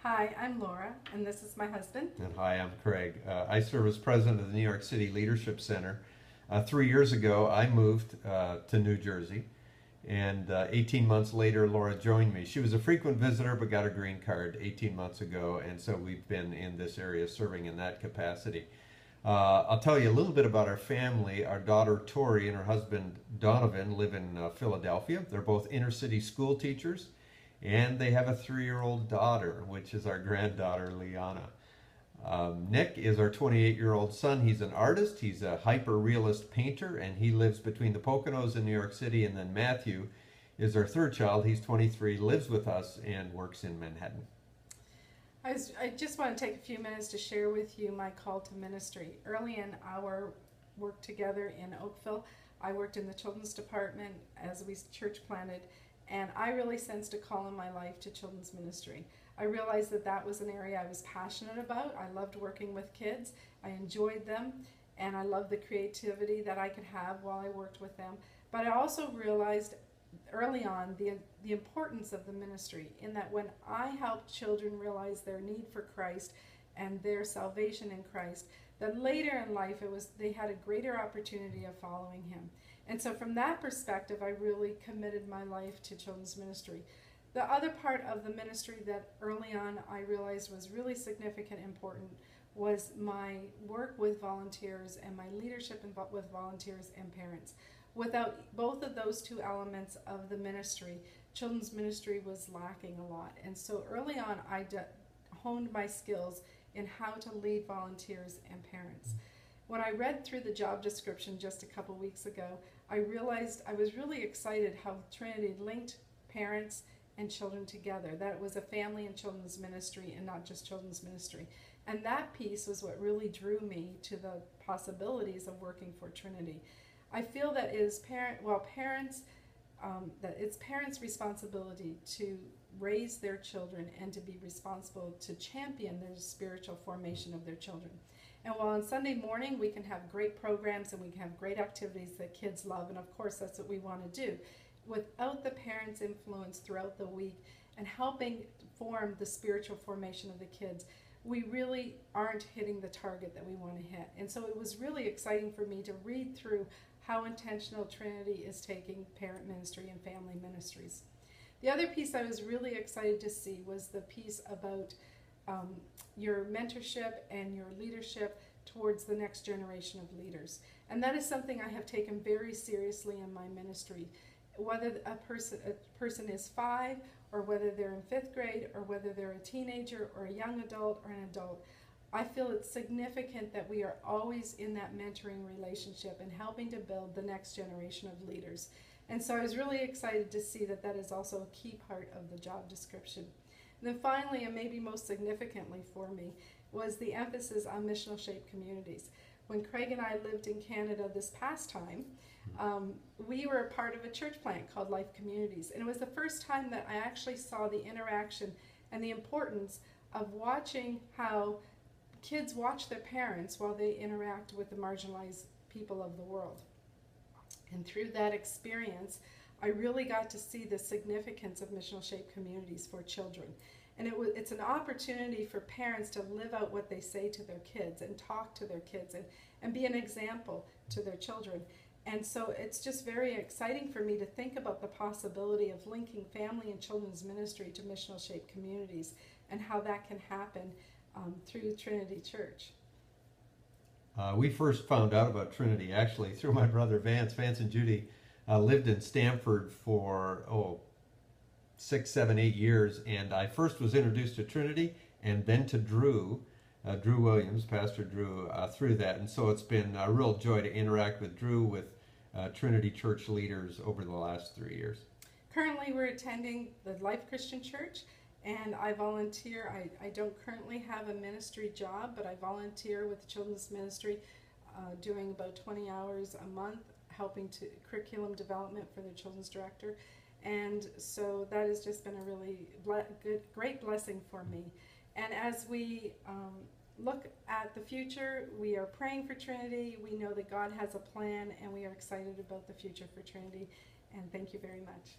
Hi, I'm Laura, and this is my husband. And hi, I'm Craig. I serve as president of the New York City Leadership Center. 3 years ago, I moved to New Jersey, and 18 months later, Laura joined me. She was a frequent visitor but got a green card 18 months ago, and so we've been in this area serving in that capacity. I'll tell you a little bit about our family. Our daughter Tori and her husband Donovan live in Philadelphia. They're both inner city school teachers, and they have a 3-year-old daughter, which is our granddaughter Liana. Nick is our 28-year-old son. He's an artist. He's a hyper-realist painter, and he lives between the Poconos in New York City. And then Matthew is our third child. He's 23, lives with us, and works in Manhattan. I just want to take a few minutes to share with you my call to ministry. Early in our work together in Oakville, I worked in the children's department as we church planted, and I really sensed a call in my life to children's ministry. I realized that that was an area I was passionate about. I loved working with kids. I enjoyed them, and I loved the creativity that I could have while I worked with them. But I also realized early on the importance of the ministry, in that when I helped children realize their need for Christ and their salvation in Christ, that later in life they had a greater opportunity of following him. And so from that perspective, I really committed my life to children's ministry. The other part of the ministry that early on I realized was really significant and important was my work with volunteers and my leadership with volunteers and parents. Without both of those two elements of the ministry, children's ministry was lacking a lot. And so early on, I honed my skills in how to lead volunteers and parents. When I read through the job description just a couple weeks ago, I realized I was really excited how Trinity linked parents and children together, that it was a family and children's ministry and not just children's ministry. And that piece was what really drew me to the possibilities of working for Trinity. I feel that it's parents' responsibility to raise their children and to be responsible to champion the spiritual formation of their children. And while on Sunday morning we can have great programs and we can have great activities that kids love, and of course that's what we want to do, without the parents' influence throughout the week and helping form the spiritual formation of the kids, we really aren't hitting the target that we want to hit. And so it was really exciting for me to read through how intentional Trinity is taking parent ministry and family ministries. The other piece I was really excited to see was the piece about your mentorship and your leadership towards the next generation of leaders. And that is something I have taken very seriously in my ministry. Whether a person is 5, or whether they're in 5th grade, or whether they're a teenager or a young adult or an adult, I feel it's significant that we are always in that mentoring relationship and helping to build the next generation of leaders. And so I was really excited to see that that is also a key part of the job description. And then finally, and maybe most significantly for me, was the emphasis on missional shaped communities. When Craig and I lived in Canada this past time, we were a part of a church plant called Life Communities. And it was the first time that I actually saw the interaction and the importance of watching how kids watch their parents while they interact with the marginalized people of the world. And through that experience, I really got to see the significance of missional shaped communities for children. And it's an opportunity for parents to live out what they say to their kids and talk to their kids and be an example to their children. And so it's just very exciting for me to think about the possibility of linking family and children's ministry to missional shaped communities and how that can happen through Trinity Church. We first found out about Trinity actually through my brother Vance. Vance and Judy lived in Stamford for 6, 7, 8 years, and I first was introduced to Trinity and then to Drew Williams, Pastor Drew, through that. And so it's been a real joy to interact with Drew, with Trinity Church leaders over the last 3 years. Currently we're attending the Life Christian Church, and I volunteer. I don't currently have a ministry job, but I volunteer with the children's ministry, doing about 20 hours a month, helping to curriculum development for the children's director. And so that has just been a really great blessing for me. And as we look at the future, we are praying for Trinity. We know that God has a plan, and we are excited about the future for Trinity. And thank you very much.